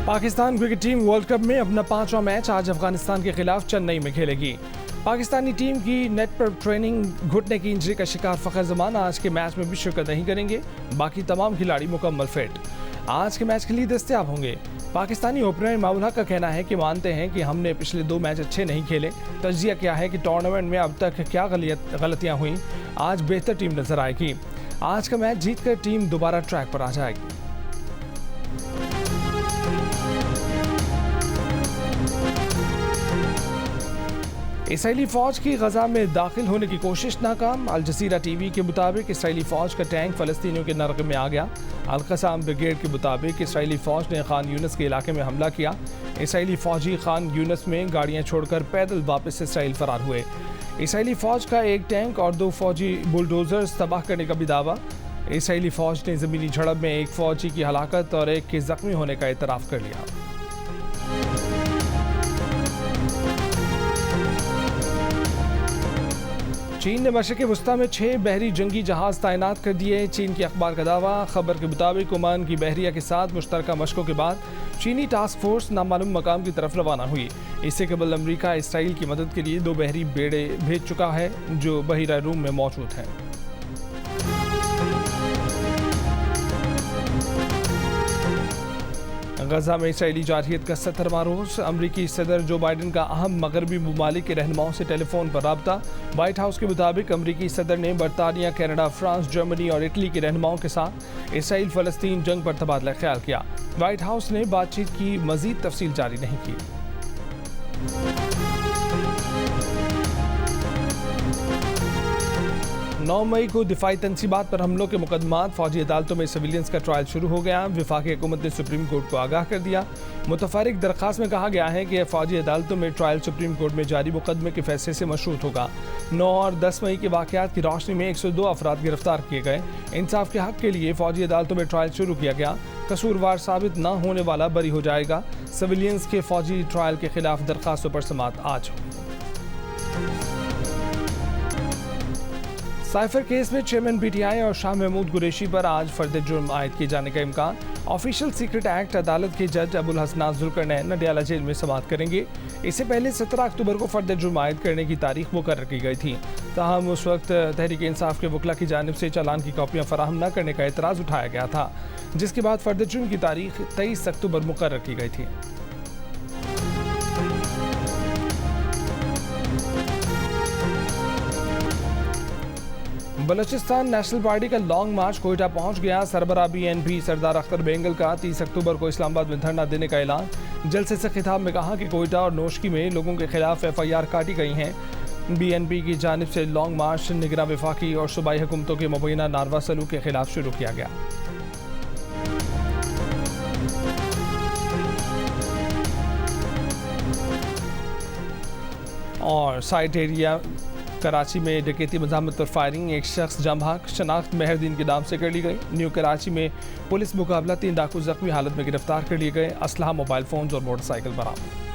Pakistan cricket team world cup में अपना 5वां मैच आज अफगानिस्तान के खिलाफ चेन्नई में खेलेगी। पाकिस्तानी टीम की नेट पर ट्रेनिंग घुटने की इंजरी का शिकार फखर जमान आज के मैच में भी शिरकत नहीं करेंगे। बाकी तमाम खिलाड़ी मुकम्मल फिट आज के मैच के लिए दस्तयाब होंगे। पाकिस्तानी ओपनर इमामुल हक का कहना है कि मानते हैं कि हमने पिछले 2 मैच अच्छे नहीं खेले। तजिया क्या है कि टूर्नामेंट में अब तक क्या गलतियां हुई, आज बेहतर टीम नजर आएगी। आज का मैच जीतकर टीम दोबारा ट्रैक पर आ जाएगी। इसराइली फौज की गजा में दाखिल होने की कोशिश नाकाम। अल जजीरा टीवी के मुताबिक इसराइली फौज का टैंक फलस्तीनियों के नरक में आ गया। अल कसाम ब्रिगेड के मुताबिक इसराइली फौज ने खान यूनस के इलाके में हमला किया। इसराइली फौजी खान यूनस में गाड़ियां छोड़कर पैदल वापस इसराइल फरार हुए। इसराइली फौज का एक टैंक और 2 फौजी बुलडोजर्स तबाह करने का भी दावा। इसराइली फौज ने ज़मीनी झड़प में एक फौजी की हलाकत और एक के जख्मी होने का एतराफ़ कर लिया। चीन ने मशरिक़ वस्ता में 6 बहरी जंगी जहाज़ तैनात कर दिए। चीन के अखबार का दावा। खबर के मुताबिक ओमान की बहरिया के साथ मुश्तरका मशकों के बाद चीनी टास्क फोर्स नामालूम मकाम की तरफ रवाना हुई। इससे कबल अमरीका इसराइल की मदद के लिए 2 बहरी बेड़े भेज चुका है जो बहिरा रूम में मौजूद हैं। गजा में इसराइली जारहियत का 70वां रोज। अमरीकी सदर जो बाइडन का अहम मगरबी ममालिक के रहनुमाओं से टेलीफोन पर राब्ता। व्हाइट हाउस के मुताबिक अमरीकी सदर ने बरतानिया, कनाडा, फ्रांस, जर्मनी और इटली के रहनुमाओं के साथ इसराइल फ़लस्तीन जंग पर तबादला ख्याल किया। व्हाइट हाउस ने बातचीत की मज़ीद तफसील जारी नहीं की। 9 मई को दिफाई तनसीबात पर हमलों के मुकदमात फौजी अदालतों में सिविलियंस का ट्रायल शुरू हो गया। वफाकी हुकूमत ने सुप्रीम कोर्ट को आगाह कर दिया। मुतफरिक दरख्वास्त में कहा गया है कि फौजी अदालतों में ट्रायल सुप्रीम कोर्ट में जारी मुकदमे के फैसले से मशरूत होगा। 9 और 10 मई के वाक़यात की रोशनी में 102 अफराद गिरफ्तार किए गए। इंसाफ के हक के लिए फौजी अदालतों में ट्रायल शुरू किया गया। कसूरवार साबित न होने वाला बरी हो जाएगा। सिविलियंस के फौजी ट्रायल के खिलाफ दरख्वास्तों पर समाअत आज होगी। साइफर केस में चेयरमैन पीटीआई और शाह महमूद कुरैशी पर आज फर्द जुर्म आयद किए जाने का इम्कान। ऑफिशियल सीक्रेट एक्ट अदालत के जज अबुल हसनात जुल्करनैन नडियाला जेल में समाअत करेंगे। इससे पहले 17 अक्टूबर को फर्द जुर्म आयद करने की तारीख मुकर्रर की गई थी। ताहम उस वक्त तहरीक इंसाफ के वकला की जानिब से चालान की कॉपियां फराहम न करने का एतराज़ उठाया गया था, जिसके बाद फर्द जुर्म की तारीख 23 अक्टूबर मुकर्रर की गई थी। बलूचिस्तान नेशनल पार्टी का लॉन्ग मार्च कोयटा पहुंच गया। सरबरा BNP सरदार अख्तर बेंगल का 30 अक्टूबर को इस्लामाबाद में धरना देने का ऐलान। जलसे से खिताब में कहा कि कोयटा और नोशकी में लोगों के खिलाफ FIR काटी गई हैं। BNP की जानिब से लॉन्ग मार्च निगरां वफाकी और सूबाई हुकूमतों के मुबैना नारवा सलूक के खिलाफ शुरू किया गया। और साइट एरिया कराची में डकैती मज़ामत पर फायरिंग, एक शख्स जाँ भाग, शनाख्त मेहरदीन के नाम से कर ली गई। न्यू कराची में पुलिस मुकाबला, 3 डाकू जख्मी हालत में गिरफ्तार कर लिए गए। असलहा, मोबाइल फ़ोन्स और मोटरसाइकिल बरामद।